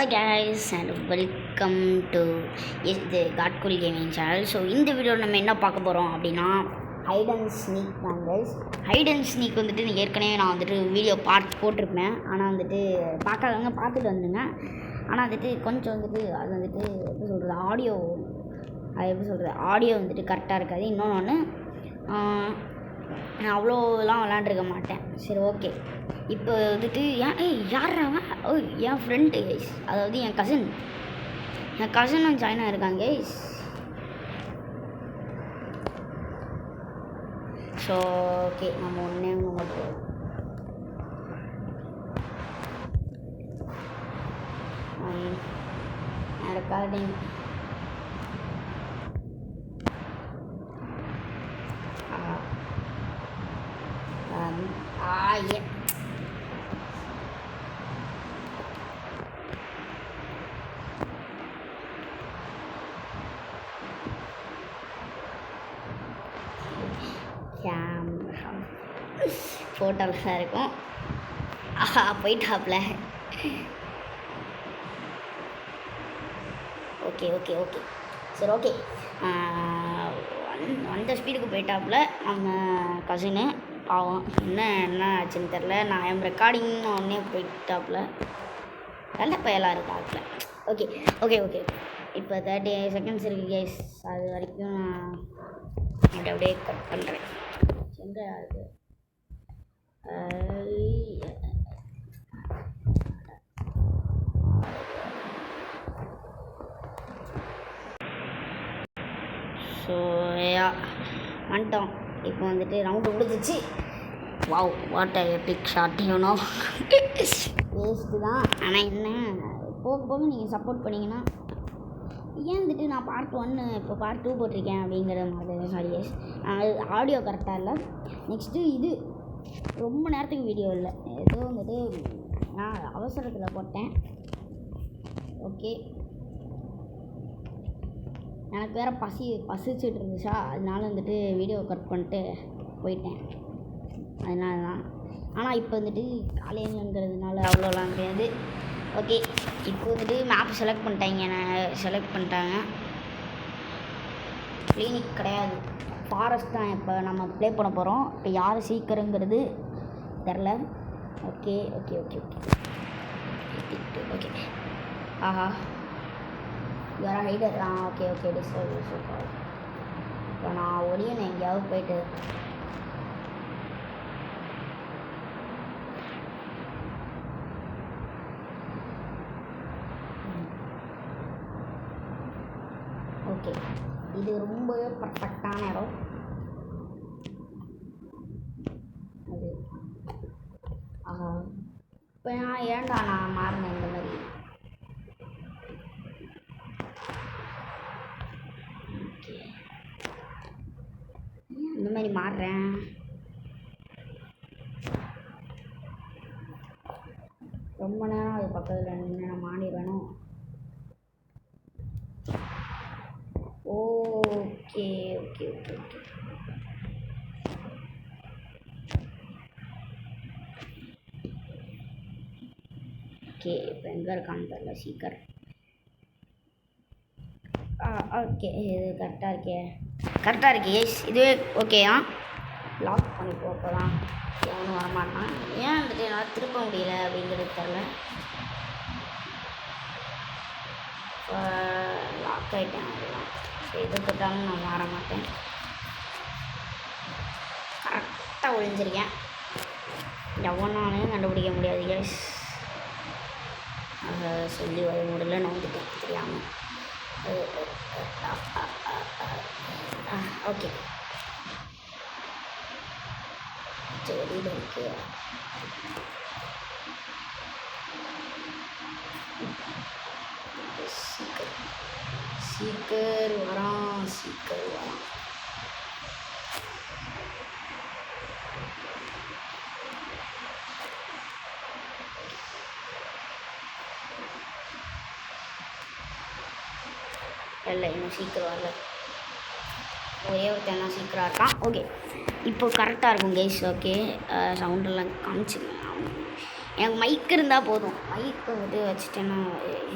Hi guys and welcome to the Godcool Gaming channel. So இந்த வீடியோவில் நம்ம என்ன பார்க்க போகிறோம் அப்படின்னா ஹைட் அண்ட் ஸ்னீக் தான் கைஸ். ஹைட் அண்ட் ஸ்னீக் வந்துட்டு ஏற்கனவே நான் வந்துட்டு வீடியோ போட்டிருப்பேன். ஆனால் வந்துட்டு பார்க்காதவங்க பார்த்துட்டு வந்துங்க. ஆனால் வந்துட்டு கொஞ்சம் வந்துட்டு அது வந்துட்டு எப்படி சொல்கிறது ஆடியோ வந்துட்டு கரெக்டாக இருக்காது. இன்னொன்று நான் அவ்வளோலாம் விளாண்டுருக்க மாட்டேன். சரி ஓகே, இப்போ வந்துட்டு யாராங்க என் ஃப்ரெண்டு கைஸ், அதாவது என் கசினும் ஜாயின் ஆகிருக்காங்க கைஸ். ஸோ ஓகே, நம்ம ஒன்றே மட்டும் ரெக்கார்டிங் கேமரா ஃபோட்டோவில் தான் இருக்கும். போயிட்டாப்ல. ஓகே ஓகே ஓகே சரி ஓகே, அந்த ஸ்பீடுக்கு போயிட்டாப்புல நம்ம கசினு. பாவம் என்ன ஆச்சுன்னு தெரில. நான் ரெக்கார்டிங்னு ஒன்றே போயிட்டாப்புல. நல்ல பயலாக இருக்காப்புல. ஓகே ஓகே ஓகே இப்போ 30 செகண்ட்ஸ் இருக்குது கேஸ். அது வரைக்கும் நான் அப்படியே கட் பண்ணுறேன். எங்கே அது ஸோ வந்துட்டோம். இப்போ வந்துட்டு ரவுண்டு முடிஞ்சிச்சு. Wow, what a epic shot you know. Waste தான். ஆனால் என்ன, போக போக நீங்கள் சப்போர்ட் பண்ணிங்கன்னா ஏன் வந்துட்டு நான் பார்ட் 1 இப்போ பார்ட் 2 போட்டிருக்கேன் அப்படிங்கிற மாதிரி. சாரி எஸ், ஆடியோ கரெக்டாக இல்லை. நெக்ஸ்ட்டு இது ரொம்ப நேரத்துக்கு வீடியோ இல்லை, ஏதோ வந்துட்டு நான் அவசரத்தில் போட்டேன். ஓகே, எனக்கு வேறு பசிச்சுட்டு இருந்துச்சா, அதனால வந்துட்டு வீடியோ கட் பண்ணிட்டு போயிட்டேன். அதனால தான். ஆனால் இப்போ வந்துட்டு காலேஜுங்கிறதுனால அவ்வளோலாம் கிடையாது. ஓகே, இப்போ வந்துட்டு மேப் செலக்ட் பண்ணிட்டாங்க. கிளினிக் கிடையாது, ஃபாரஸ்ட் தான் இப்போ நம்ம ப்ளே பண்ண போகிறோம். இப்போ யார் சீக்கிரங்கிறது தெரில. Okay okay okay okay okay ஆஹா, யாரா ஹைடர். Okay okay disturb. இப்போ நான் ஒளியன் எங்கேயாவது போயிட்டு ஓகே, இது ரொம்பவே பர்ஃபெக்டான இடம். அது ஆஹா, இப்போ ஏன்டா நான் மாறினேன் இந்த மாதிரி. ஓகே, இந்த மாதிரி மாறுறேன். ரொம்ப நேரம் அது பக்கத்தில் நின்று நான் மாறிடணும். Okay okay okay okay okay இப்போ எங்கே இருக்கான்னு தெரியல. சீக்கிரம். ஓகே, இது கரெக்டாக இருக்கே எஸ், இதுவே ஓகேயா. லாக் பண்ணி போகலாம், எவனும் வரமாட்டான். ஏன் வந்துட்டு என்னால் திருப்ப முடியல அப்படிங்கிறது தெரில. லாக் ஆகிட்டேன். எது தொட்டாலும் நான் மாற மாட்டேன். கரெக்டாக ஒழிஞ்சிருக்கேன், எவனாலையும் கண்டுபிடிக்க முடியாது கேஸ். அதை சொல்லி வர முடியல, நான் வந்துட்டேன் தெரியாமல். ஓகே வெளியில் இருக்கு. சீக்கிரம் வரான். இல்லை, இன்னும் சீக்கிரம் வரல. ஒரே ஒருத்தன் தான் சீக்கிரம் இருக்கான். ஓகே, இப்போ கரெக்டாக இருக்கும் கைஸ். ஓகே, சவுண்டெல்லாம் காமிச்சுங்க. எனக்கு மைக் இருந்தால் போதும். மைக்கை வந்து வச்சுட்டேன்னா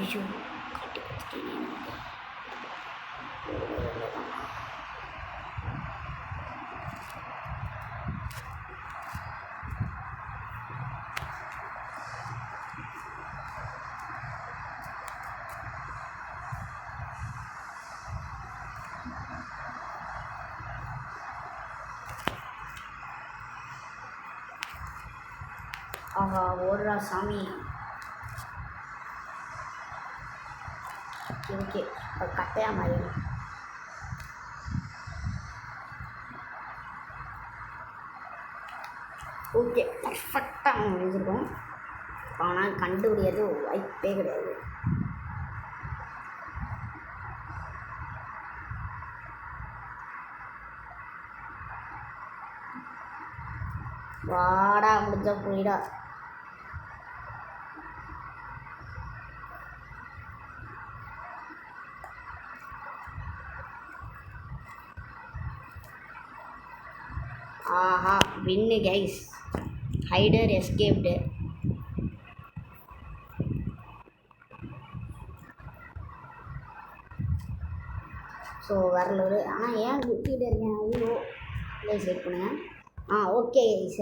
ஐயோ காட்டி கொடுத்துட்டேன். ஆஹா ஓடுறா சாமி. ஓகே ஓகே இப்போ கட்டையா மாறிடும். ஓகே பர்ஃபெக்டாக முடிஞ்சிருக்கும். ஆனால் கண்டுபிடியாது வாய்ப்பே கிடையாது. வாடா முடிஞ்சா போயிடா. ஆஹா வின்னு கைஸ். ஹைடர் எஸ்கேப்டு. ஸோ வரல. ஆனால் ஏன் குத்திக்கிட்டே இருக்கேன்? ஐயோ இல்லை செட் பண்ணுங்கள். Okay guys.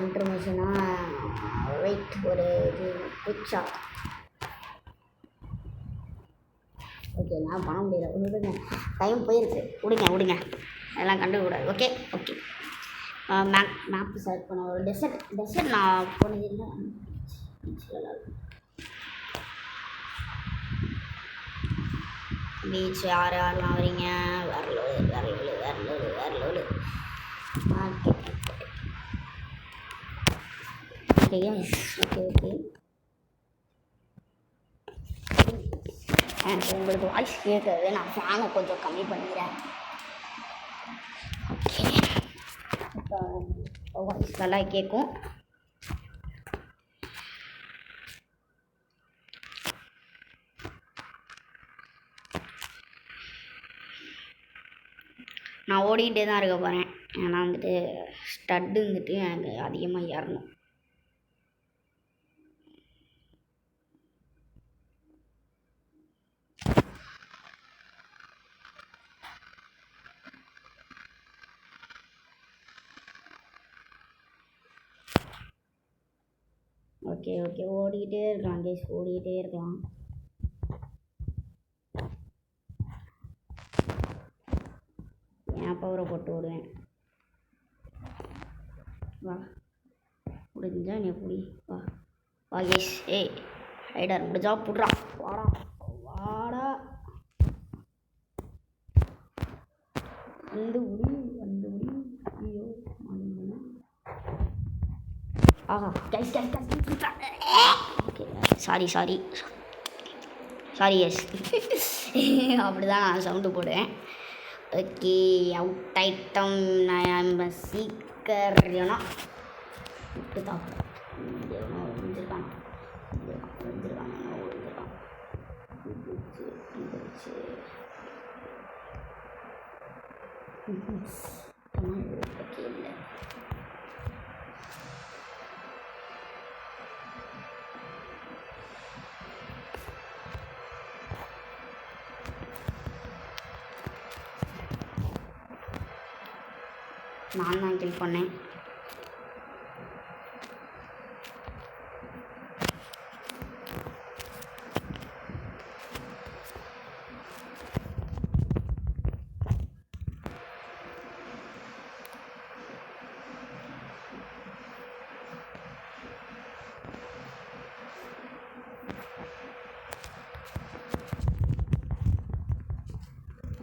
இன்ஃபர்மேஷனாக வெயிட் ஒரு இது குயிக் ஷாட். ஓகே நான் பண்ண முடியல. விடுங்க டைம் போயிருக்கு. விடுங்க அதெல்லாம் கண்டுக்கூடாது. ஓகே ஓகே மேப் செலக்ட் பண்ண. ஒரு டெசர்ட் நான் போனது இல்லை. பீச் யாரெல்லாம் வரீங்க? வரலோடு. ஓகே ஓகே உங்களுக்கு வாய்ஸ் கேட்குறது. நான் ஃபேனை கொஞ்சம் கம்மி பண்ணிக்கிறேன். ஓகே இப்போ வாய்ஸ் நல்லா கேட்கும். நான் ஓடிக்கிட்டே தான் இருக்க போகிறேன். ஏன்னா வந்துட்டு ஸ்டட்டு வந்துட்டு எனக்கு அதிகமாக ஏறணும். ஓகே ஓடிக்கிட்டே இருக்கலாம் கைஸ், ஓடிக்கிட்டே இருக்கலாம். என் பவரை போட்டு விடுவேன். வா முடிஞ்சா நீ புடி. வா கைஸ். ஏய் ஹைடர் முடிஞ்சா புடுறா. வாடா வந்து முடி. ஐயோ ஆஹா கைஸ். ஓகே சாரி எஸ் அப்படி தான் நான் சவுண்டு போடுவேன். Okay out item. நம்ம சீக்கிரம் இப்படி தான் விழுந்திருக்கான். ஓகே இல்லை நான் தான் கில் பண்ணேன்.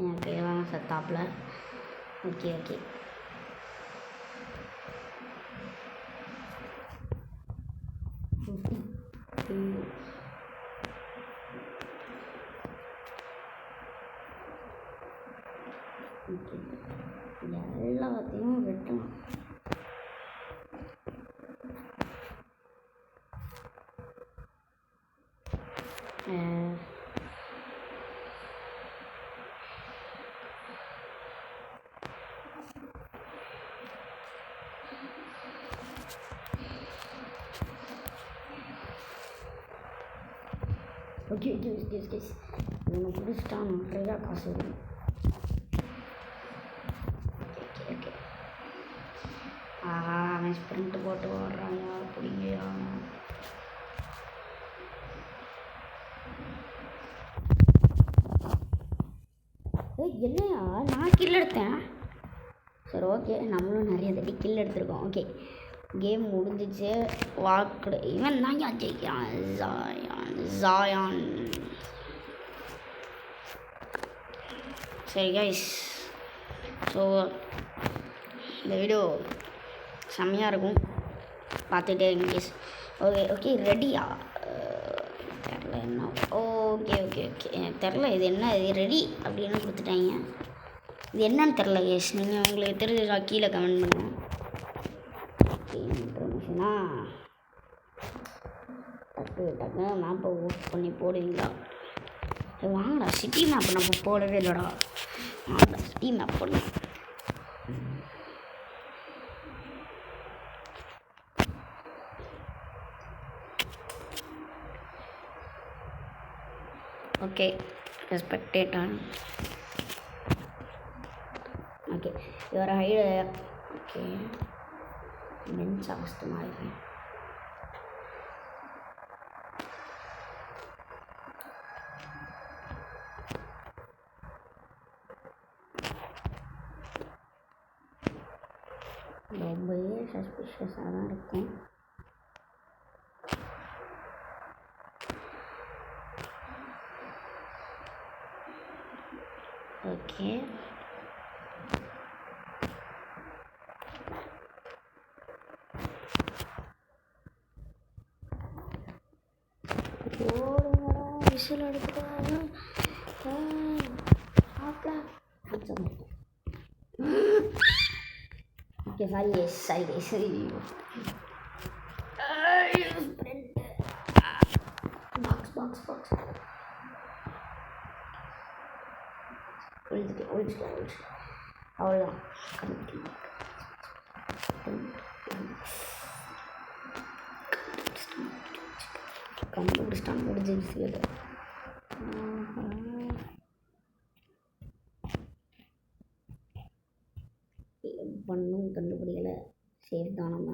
என் பேர் வாங்க சத்தாப்பில். ஓகே எல்லாத்தையும் வெட்டணும். ஓகே ஓகே ஓகே ஓகே இவனை பிடிச்சிட்டான் நிறையா காசு வரும். ஓகே ஓகே அவன் ஸ்ப்ரிண்ட் போட்டு ஓடுறாயா பிடிங்கயா. என்னையா நான் கில் எடுத்தேன். சரி ஓகே நம்மளும் நிறைய தட்டி கில் எடுத்திருக்கோம். ஓகே கேம் முடிஞ்சிச்சு. வாக்கு இவன் தான் ஜெயிக்கிறான். ஜாயான். சரி கைஸ், ஸோ இந்த வீடியோ செம்மையாக இருக்கும், பார்த்துட்டே இருங்க கைஸ். ஓகே ஓகே ரெடியா தெரில என்ன. ஓகே ஓகே ஓகே தெரில இது என்ன, இது ரெடி அப்படின்னு கொடுத்துட்டாங்க. இது என்னன்னு தெரில கைஸ், நீங்கள் உங்களுக்கு தெரிஞ்சா கீழே கமெண்ட் பண்ணுங்கள். இன்ஃபர்மேஷனா டக்கு டக்கு மேப்பை ஓப்பன் பண்ணி போடுவீங்களா? வாங்கடா சிட்டி மேப் நம்ம போடவே இல்லைடா. வாங்கடா சிட்டி மேப் போடலாம். ஓகே ரெஸ்பெக்டேட்டான். ஓகே இவர ஹைடு. ஓகே பெஞ்ச் கஷ்டமாக இருக்கு. ரொம்பவே சஸ்பிஷியஸாக தான் இருக்கும். ஓகே ஓடுங்கடா விசில் எடுக்கிறாங்க. ஓகே சாரி சரி பாக்ஸ் ஒழிச்சிட்டு அவ்வளோதான். கண்டுபிடிச்சிட்டான் முடிஞ்சிருச்சு. பண்ணும் கண்டுபிடிக்கலை. சேஃப் தான் நம்ம.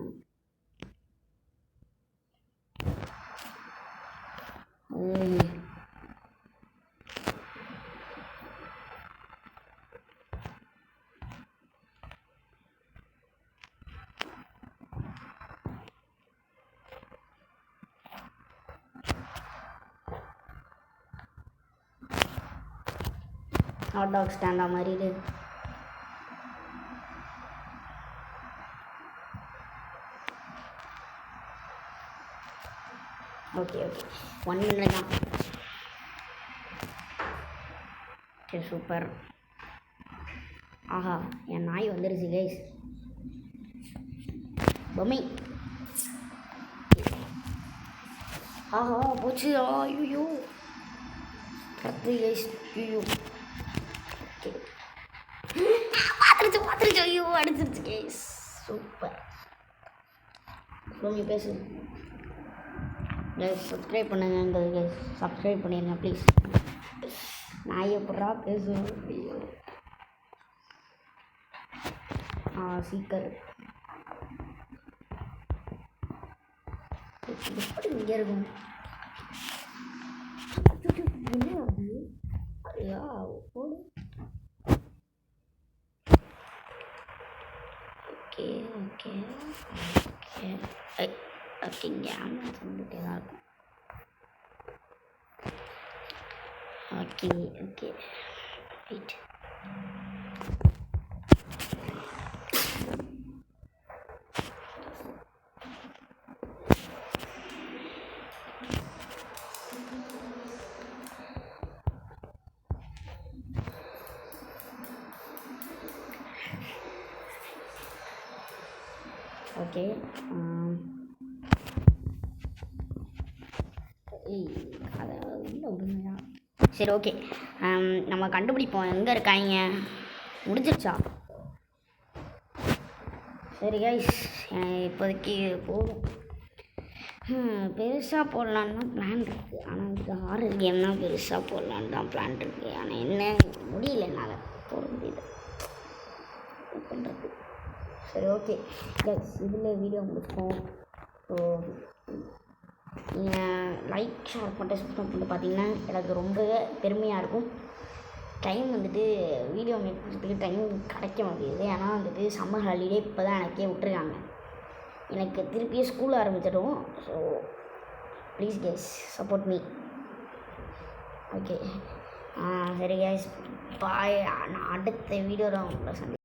ஹாட் டாக் ஸ்டாண்டா மாதிரி இது. ஓகே 1 minute தான். Okay super. ஆஹா என் நாய் வந்துருச்சு கைஸ். பொம்மை ஆஹா போச்சு. ஐயோ பத்து கைஸ். ஐயோ பார்த்துருச்சு. ஐயோ அடிச்சிருச்சு கைஸ். சூப்பர். பொம்மி பேசு கைஸ். சப்ஸ்கிரைப் பண்ணுங்க கைஸ், சப்ஸ்கிரைப் பண்ணிடுங்க ப்ளீஸ். நான் எப்படா பேசுவேன். சீக்கர் எப்படி இங்கே இருக்கும்? என்ன அது? ஐயா போடு. ஓகே ஓகே ஓகே ஓகே இங்கே ஆம்புலன்ஸ் வந்துகிட்டே தான் இருக்கும். Okay okay right. ஓகே அதை உள்ள விடுங்கயா. சரி ஓகே நம்ம கண்டுபிடிப்போம் எங்கே இருக்காங்க. முடிஞ்சிருச்சா? சரி கைஸ் இப்போதைக்கு போதும். பெருசாக போடலான்னு பிளான் இருக்குது, ஆனால் இந்த ஹாரர் கேம் தான் பெருசாக போடலான்னு தான் பிளான் இருக்குது. ஆனால் என்ன முடியல என்னால் போட முடியல பண்ணுறது. சரி ஓகே கைஸ், இதில் வீடியோ முடிப்போம். ஸோ நீங்கள் லைக் ஷேர் பண்ணிட்டு சப்ஸ்கிரைப் பண்ணிட்டு பார்த்தீங்கன்னா எனக்கு ரொம்பவே பெருமையாக இருக்கும். டைம் வந்துட்டு வீடியோ மேக் பண்ணுறதுக்கு டைம் கிடைக்க மாட்டேங்குது. ஏன்னா வந்துட்டு சம்மர் ஹாலிடே இப்போ தான் எனக்கே விட்டுருக்காங்க. எனக்கு திருப்பியே ஸ்கூல் ஆரம்பிச்சிடும். So please guys support me. Okay சரி கைஸ் பாய். நான் அடுத்த வீடியோவில் உங்களை